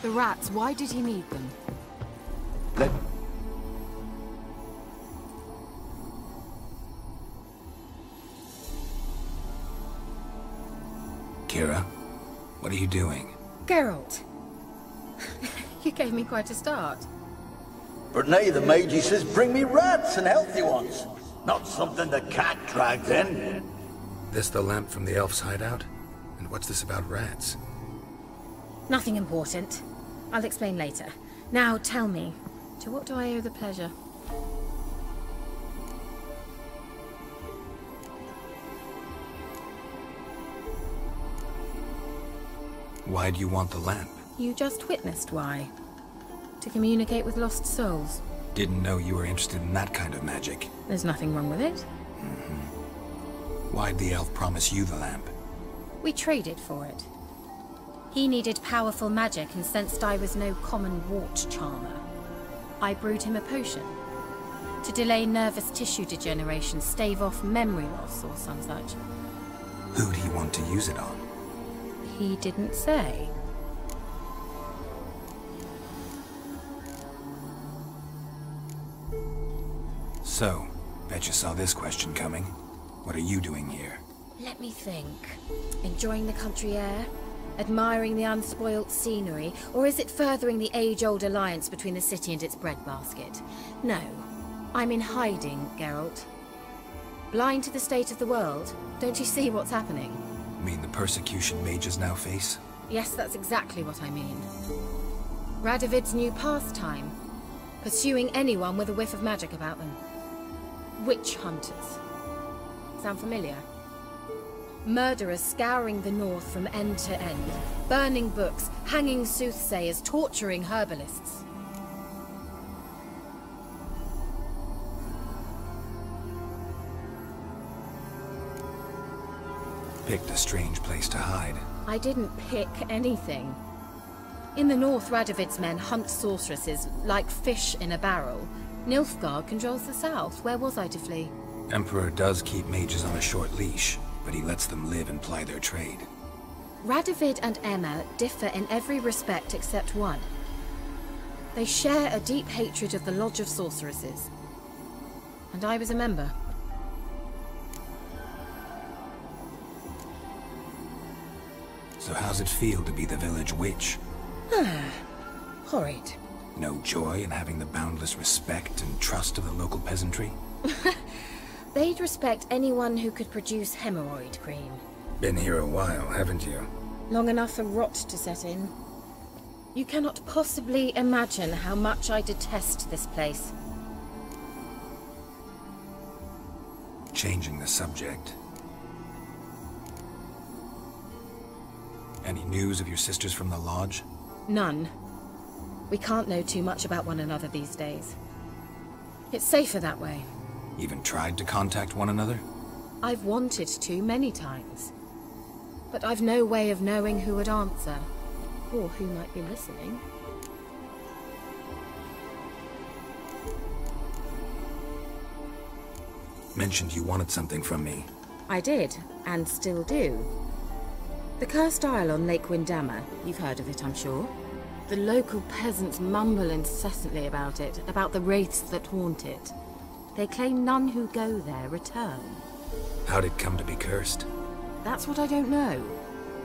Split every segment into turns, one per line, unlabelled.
The rats, why did he need them?
Let...
Kira, what are you doing?
Geralt. You gave me quite a start.
But nay, the mage says bring me rats and healthy ones. Not something the cat dragged in.
This the lamp from the elf's hideout? And what's this about rats?
Nothing important. I'll explain later. Now tell me, to what do I owe the pleasure?
Why do you want the lamp?
You just witnessed why. To communicate with lost souls.
Didn't know you were interested in that kind of magic.
There's nothing wrong with it.
Why'd the elf promise you the lamp?
We traded for it. He needed powerful magic and sensed I was no common wart charmer. I brewed him a potion. To delay nervous tissue degeneration, stave off memory loss or some such.
Who'd he want to use it on?
He didn't say.
So, bet you saw this question coming. What are you doing here?
Let me think. Enjoying the country air? Admiring the unspoilt scenery? Or is it furthering the age-old alliance between the city and its breadbasket? No. I'm in hiding, Geralt. Blind to the state of the world? Don't you see what's happening?
Mean the persecution mages now face?
Yes, that's exactly what I mean. Radovid's new pastime. Pursuing anyone with a whiff of magic about them. Witch hunters. Sound familiar? Murderers scouring the north from end to end. Burning books, hanging soothsayers, torturing herbalists.
Picked a strange place to hide.
I didn't pick anything. In the north, Radovid's men hunt sorceresses like fish in a barrel. Nilfgaard controls the south. Where was I to flee?
Emperor does keep mages on a short leash, but he lets them live and ply their trade.
Radovid and Emma differ in every respect except one. They share a deep hatred of the Lodge of Sorceresses. And I was a member.
So how's it feel to be the village witch?
Horrid.
No joy in having the boundless respect and trust of the local peasantry?
They'd respect anyone who could produce hemorrhoid cream.
Been here a while, haven't you?
Long enough for rot to set in. You cannot possibly imagine how much I detest this place.
Changing the subject. Any news of your sisters from the lodge?
None. We can't know too much about one another these days. It's safer that way.
Even tried to contact one another?
I've wanted to many times. But I've no way of knowing who would answer. Or who might be listening.
Mentioned you wanted something from me.
I did, and still do. The Cursed Isle on Lake Windammer. You've heard of it, I'm sure. The local peasants mumble incessantly about it, about the wraiths that haunt it. They claim none who go there return.
How'd it come to be cursed?
That's what I don't know.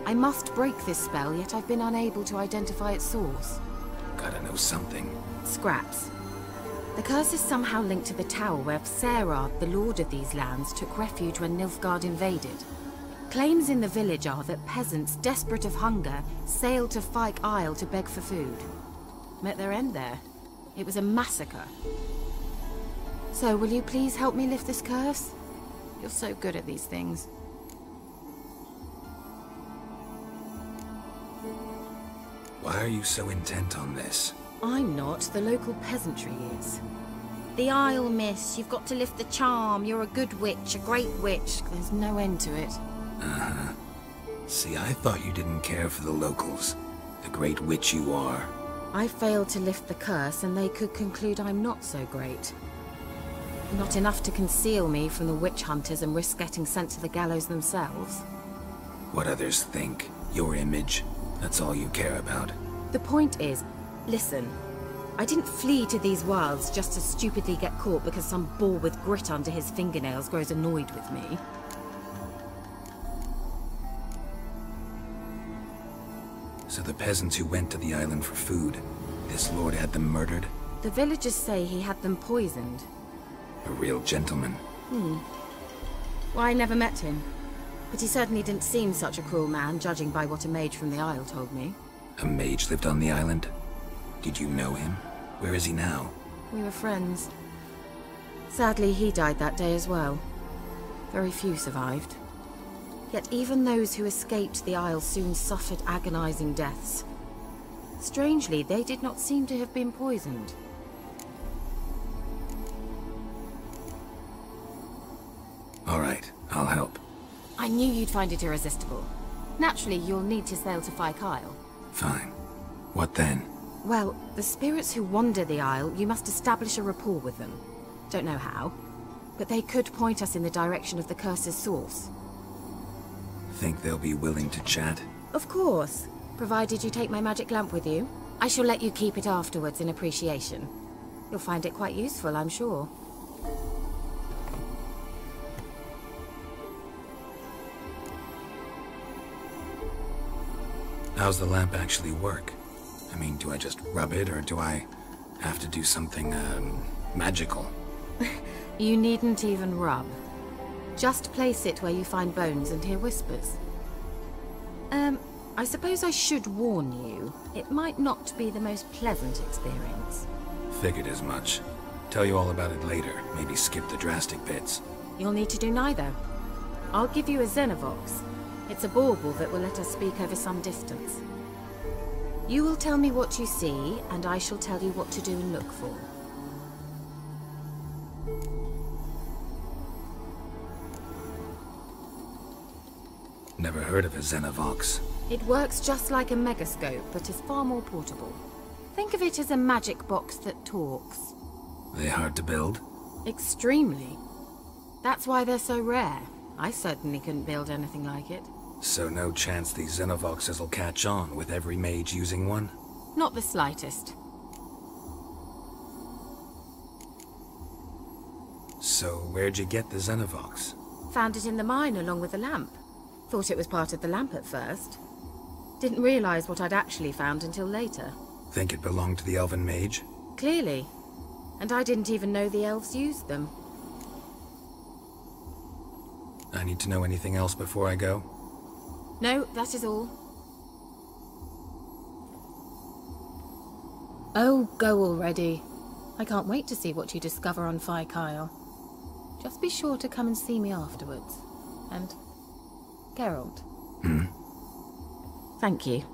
I must break this spell, yet I've been unable to identify its source.
Gotta know something.
Scraps. The curse is somehow linked to the tower where Serard, the lord of these lands, took refuge when Nilfgaard invaded. Claims in the village are that peasants, desperate of hunger, sailed to Fyke Isle to beg for food. Met their end there. It was a massacre. So, will you please help me lift this curse? You're so good at these things.
Why are you so intent on this?
I'm not. The local peasantry is. The Isle, miss. You've got to lift the charm. You're a good witch, a great witch. There's no end to it.
Uh-huh. See, I thought you didn't care for the locals. The great witch you are.
I failed to lift the curse, and they could conclude I'm not so great. Not enough to conceal me from the witch hunters and risk getting sent to the gallows themselves.
What others think, your image, that's all you care about.
The point is, listen, I didn't flee to these wilds just to stupidly get caught because some boar with grit under his fingernails grows annoyed with me.
So the peasants who went to the island for food, this lord had them murdered?
The villagers say he had them poisoned.
A real gentleman.
Well, I never met him. But he certainly didn't seem such a cruel man, judging by what a mage from the Isle told me.
A mage lived on the island? Did you know him? Where is he now?
We were friends. Sadly, he died that day as well. Very few survived. Yet even those who escaped the Isle soon suffered agonizing deaths. Strangely, they did not seem to have been poisoned.
All right, I'll help.
I knew you'd find it irresistible. Naturally, you'll need to sail to Fyke Isle.
Fine. What then?
Well, the spirits who wander the Isle, you must establish a rapport with them. Don't know how, but they could point us in the direction of the curse's source.
Think they'll be willing to chat?
Of course, provided you take my magic lamp with you. I shall let you keep it afterwards in appreciation. You'll find it quite useful, I'm sure.
How's the lamp actually work? I mean, do I just rub it, or do I have to do something, magical?
You needn't even rub. Just place it where you find bones and hear whispers. I suppose I should warn you, it might not be the most pleasant experience.
Figured as much. Tell you all about it later, maybe skip the drastic bits.
You'll need to do neither. I'll give you a Xenovox. It's a bauble that will let us speak over some distance. You will tell me what you see, and I shall tell you what to do and look for.
Never heard of a Xenovox.
It works just like a megascope, but is far more portable. Think of it as a magic box that talks.
They hard to build?
Extremely. That's why they're so rare. I certainly couldn't build anything like it.
So no chance these Xenovoxes will catch on with every mage using one?
Not the slightest.
So where'd you get the Xenovox?
Found it in the mine along with the lamp. Thought it was part of the lamp at first. Didn't realize what I'd actually found until later.
Think it belonged to the elven mage?
Clearly. And I didn't even know the elves used them.
I need to know anything else before I go?
No, that is all. Oh, go already. I can't wait to see what you discover on Fyke Isle. Just be sure to come and see me afterwards. And Geralt. Thank you.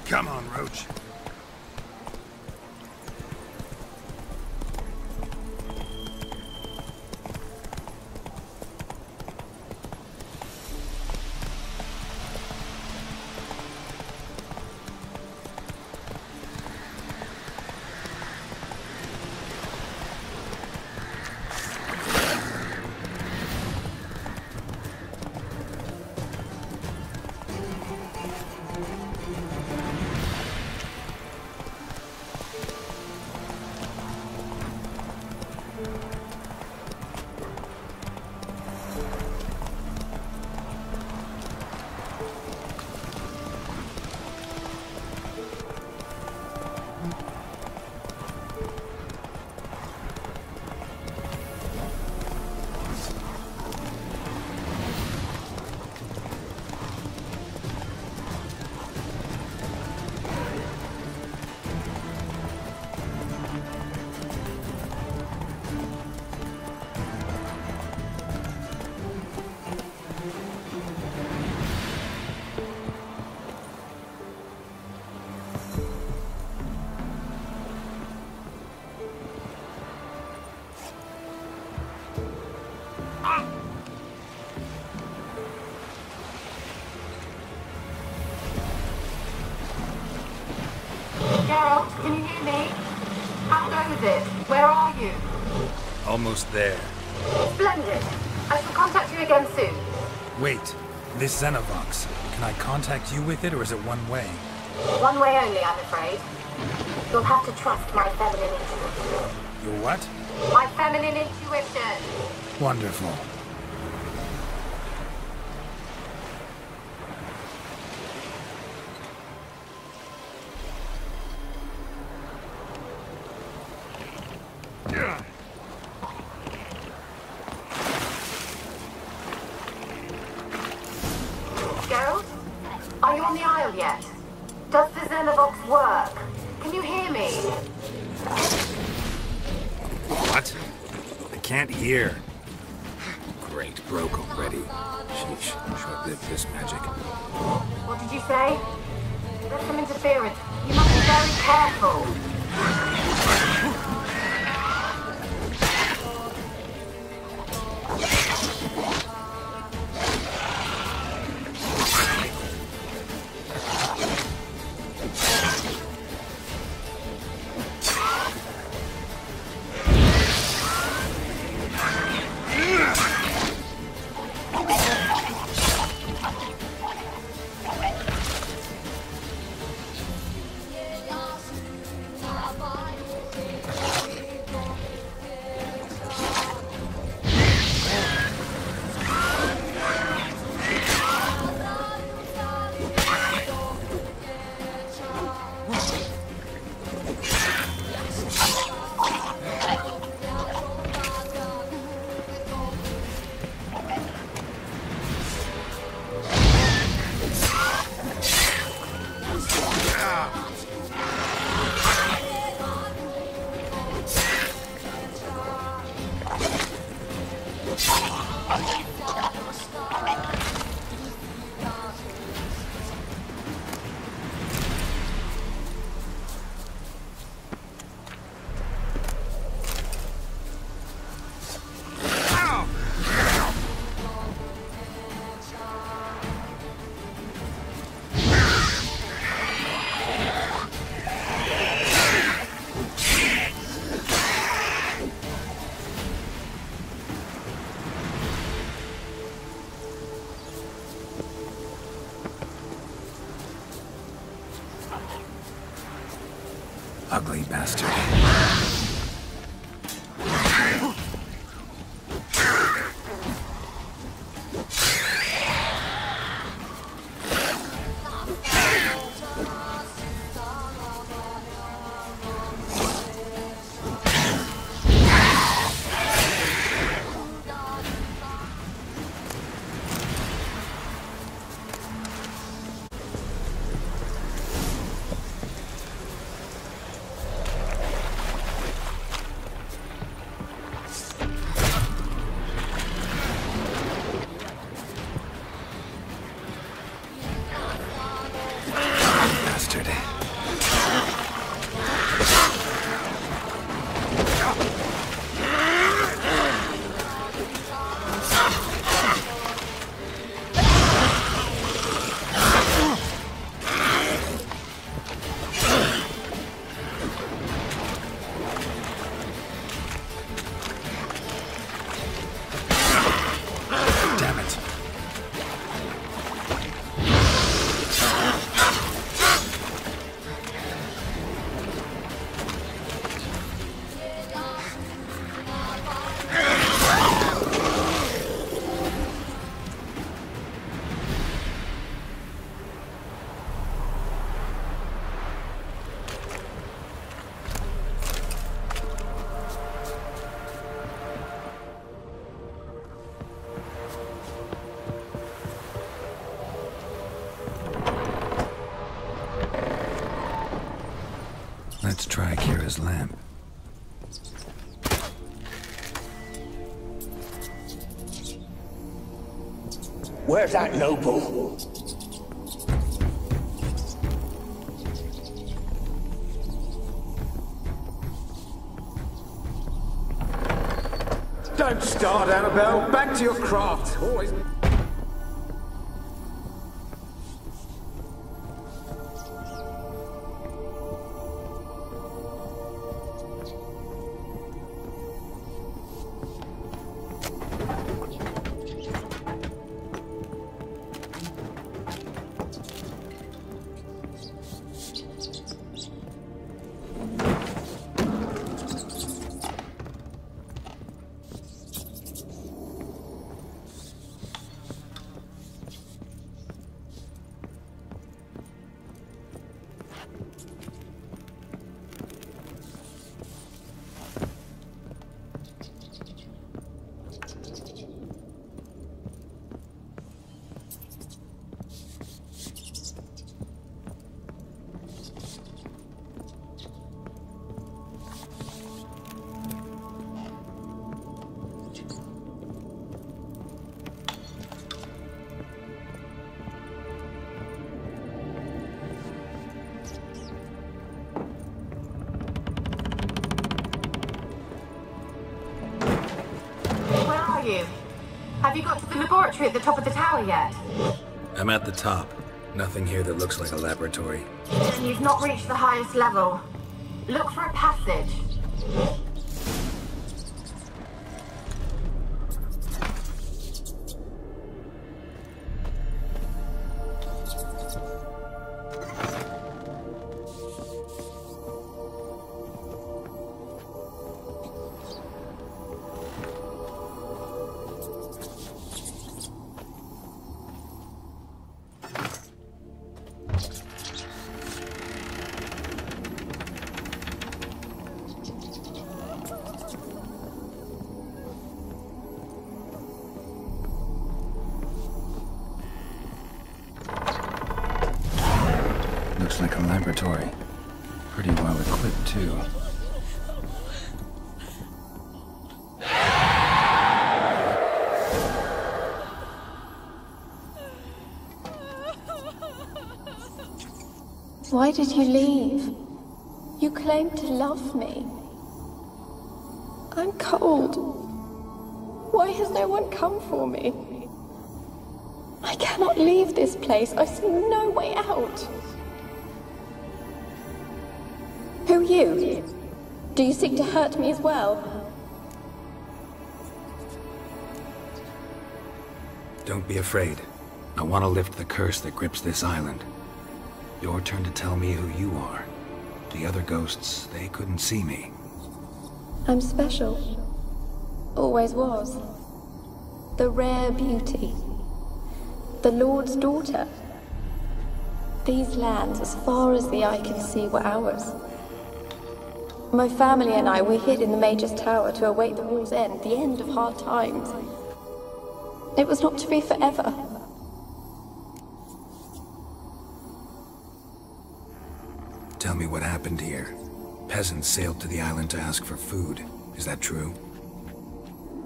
Come on, Roach.
Geralt, can you hear me? How goes it? Where are you?
Almost there.
Splendid. I shall contact you again soon.
Wait, this Xenovox. Can I contact you with it, or is it one way?
One way only, I'm afraid. You'll have to trust my feminine intuition.
Your what?
My feminine intuition.
Wonderful.
Geralt? Are you on the Isle yet? Does the Xenovox work? Can you hear me?
What? I can't hear. Great, broke already. Sheesh, short-lived this magic.
What did you say? There's some interference. You must be very careful.
Ugly bastard. Let's try Kira's lamp.
Where's that noble?
Don't start, Annabelle. Back to your craft. Always.
Have you got to the laboratory at the top of the tower yet?
I'm at the top. Nothing here that looks like a laboratory.
Then you've not reached the highest level. Look for a passage.
Looks like a laboratory. Pretty well equipped, too.
Why did you leave? You claimed to love me. I'm cold. Why has no one come for me? I cannot leave this place. I see no way out. Who are you? Do you seek to hurt me as well?
Don't be afraid. I want to lift the curse that grips this island. Your turn to tell me who you are. The other ghosts, they couldn't see me.
I'm special. Always was. The rare beauty. The Lord's daughter. These lands, as far as the eye can see, were ours. My family and I, we hid in the Major's Tower to await the war's end, the end of hard times. It was not to be forever.
Tell me what happened here. Peasants sailed to the island to ask for food. Is that true?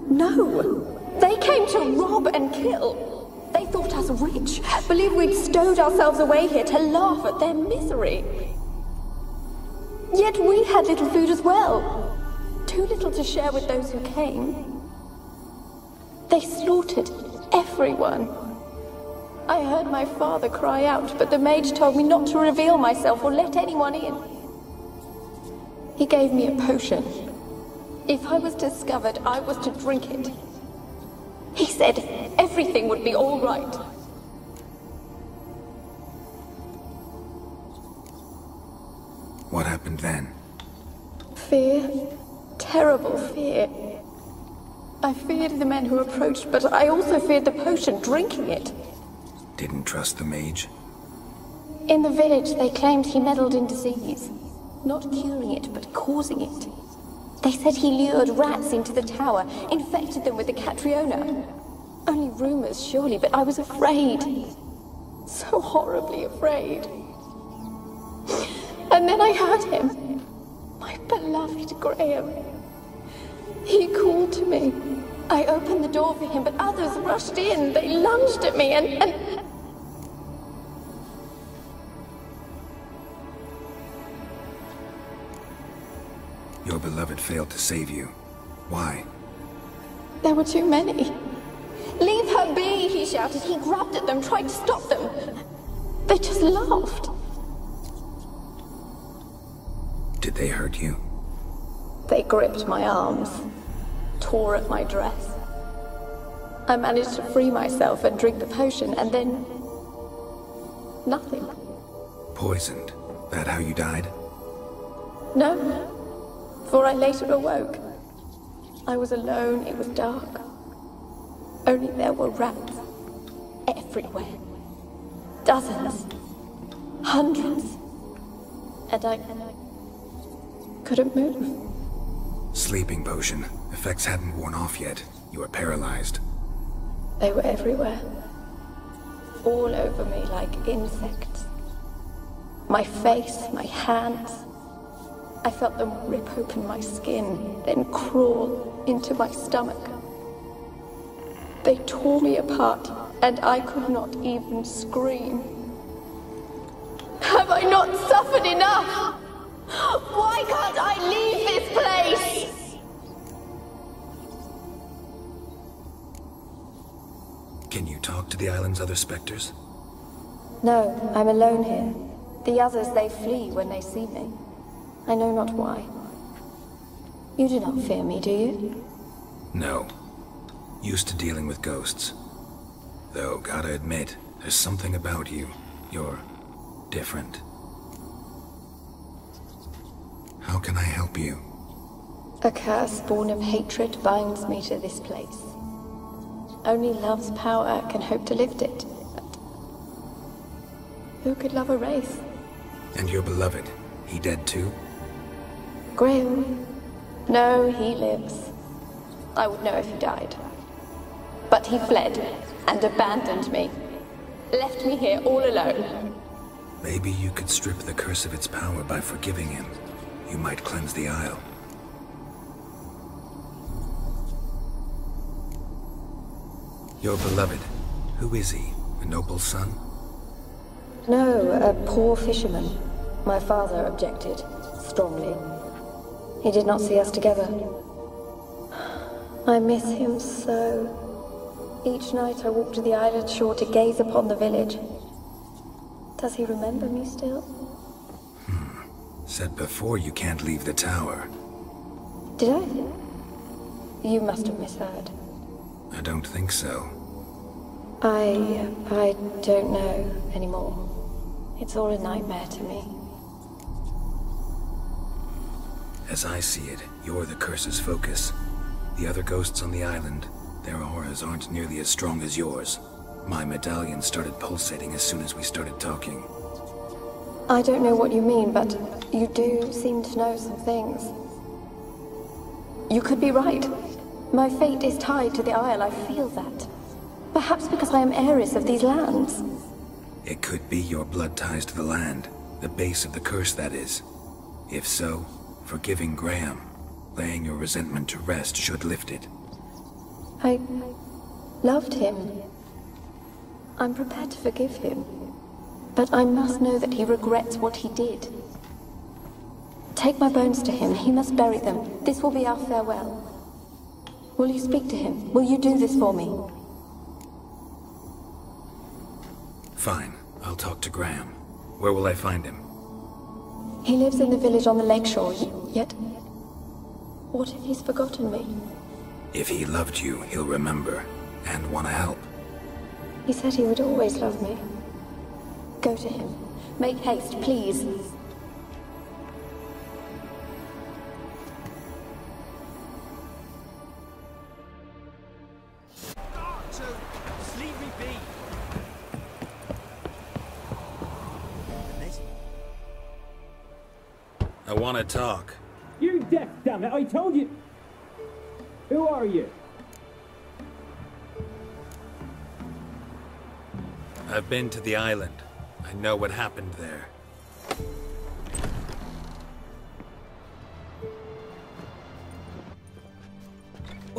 No! They came to rob and kill. They thought us rich, believed we'd stowed ourselves away here to laugh at their misery. Yet we had little food as well. Too little to share with those who came. They slaughtered everyone. I heard my father cry out, but the mage told me not to reveal myself or let anyone in. He gave me a potion. If I was discovered, I was to drink it. He said everything would be all right.
What happened then?
Fear. Terrible fear. I feared the men who approached, but I also feared the potion, drinking it.
Didn't trust the mage?
In the village, they claimed he meddled in disease. Not curing it, but causing it. They said he lured rats into the tower, infected them with the Catriona. Only rumors, surely, but I was afraid. So horribly afraid. And then I heard him. beloved Graham. He called to me. I opened the door for him, but others rushed in. They lunged at me and...
Your beloved failed to save you. Why?
There were too many. Leave her be, he shouted. He grabbed at them, tried to stop them. They just laughed.
Did they hurt you?
They gripped my arms, tore at my dress. I managed to free myself and drink the potion, and then... nothing.
Poisoned? That how you died?
No, for I later awoke. I was alone, it was dark. Only there were rats everywhere. Dozens. Hundreds. And I couldn't move.
Sleeping potion. Effects hadn't worn off yet. You were paralyzed.
They were everywhere. All over me like insects. My face, my hands. I felt them rip open my skin, then crawl into my stomach. They tore me apart, and I could not even scream. Have I not suffered enough? Why can't I leave this place?
Can you talk to the island's other specters?
No, I'm alone here. The others, they flee when they see me. I know not why. You do not fear me, do you?
No. Used to dealing with ghosts. Though, gotta admit, there's something about you. You're different. How can I help you?
A curse born of hatred binds me to this place. Only love's power can hope to lift it. But who could love a wraith?
And your beloved, he dead too?
Graham? No, he lives. I would know if he died. But he fled and abandoned me. Left me here all alone.
Maybe you could strip the curse of its power by forgiving him. You might cleanse the Isle. Your beloved, who is he? A noble son?
No, a poor fisherman. My father objected, strongly. He did not see us together. I miss him so. Each night I walk to the island shore to gaze upon the village. Does he remember me still?
Said before you can't leave the tower.
Did I? You must have misheard.
I don't think so.
I don't know anymore. It's all a nightmare to me.
As I see it, you're the curse's focus. The other ghosts on the island, their auras aren't nearly as strong as yours. My medallion started pulsating as soon as we started talking.
I don't know what you mean, but you do seem to know some things. You could be right. My fate is tied to the Isle, I feel that. Perhaps because I am heiress of these lands.
It could be your blood ties to the land, the base of the curse, that is. If so, forgiving Graham, laying your resentment to rest should lift it.
I loved him. I'm prepared to forgive him. But I must know that he regrets what he did. Take my bones to him. He must bury them. This will be our farewell. Will you speak to him? Will you do this for me?
Fine. I'll talk to Graham. Where will I find him?
He lives in the village on the lakeshore, yet... what if he's forgotten me?
If he loved you, he'll remember, and want to help.
He said he would always love me. Go to him. Make haste, please.
Just leave me be.
I want to talk.
You deaf, damn it! I told you. Who are you?
I've been to the island. I know what happened there.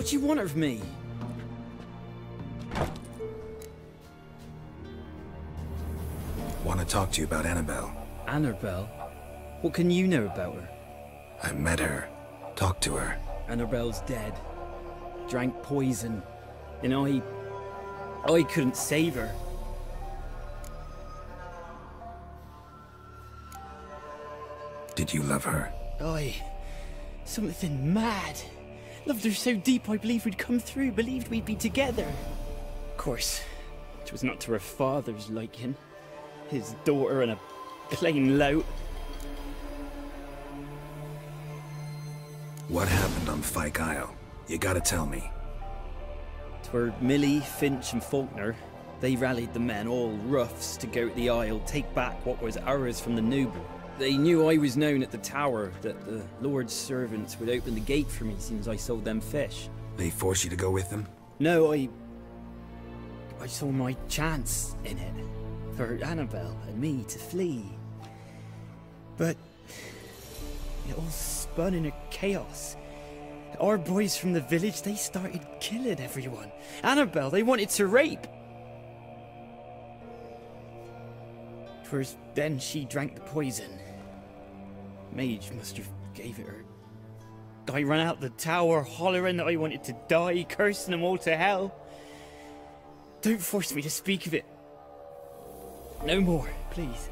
What do you want of me?
Want to talk to you about Annabelle.
Annabelle? What can you know about her?
I met her. Talked to her.
Annabelle's dead. Drank poison. And I couldn't save her.
Did you love her?
Something mad. Loved her so deep I believed we'd come through, believed we'd be together. Of course, it was not to her father's liking. His daughter and a plain lout.
What happened on Fyke Isle? You gotta tell me.
'Twere Millie, Finch and Faulkner. They rallied the men, all roughs, to go to the Isle, take back what was ours from the noble. They knew I was known at the tower, that the Lord's servants would open the gate for me since I sold them fish.
They forced you to go with them?
No, I saw my chance in it, for Annabelle and me to flee. But it all spun in a chaos. Our boys from the village, they started killing everyone. Annabelle, they wanted to rape. 'Twas then she drank the poison. Mage must have gave it her. I ran out the tower hollering that I wanted to die, cursing them all to hell. Don't force me to speak of it. No more, please.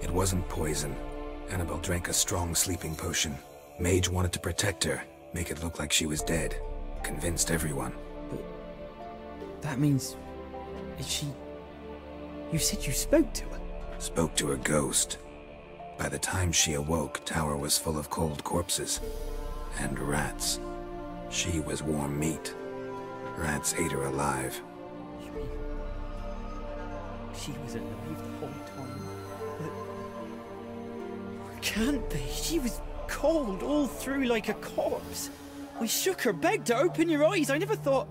It wasn't poison. Annabelle drank a strong sleeping potion. Mage wanted to protect her, make it look like she was dead. Convinced everyone.
But that means... is she... You said you spoke to her?
Spoke to her ghost. By the time she awoke, tower was full of cold corpses. And rats. She was warm meat. Rats ate her alive.
You mean... she was alive the whole time? But... can't be. She was cold all through like a corpse. I shook her, begged her, open your eyes. I never thought...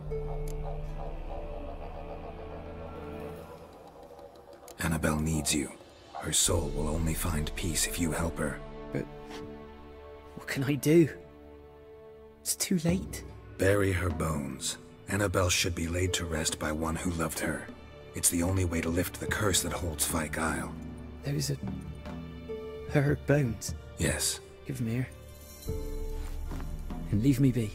Annabelle needs you. Her soul will only find peace if you help her.
But... what can I do? It's too late.
Bury her bones. Annabelle should be laid to rest by one who loved her. It's the only way to lift the curse that holds Fyke Isle.
Those are... her bones?
Yes.
Give them here. And leave me be.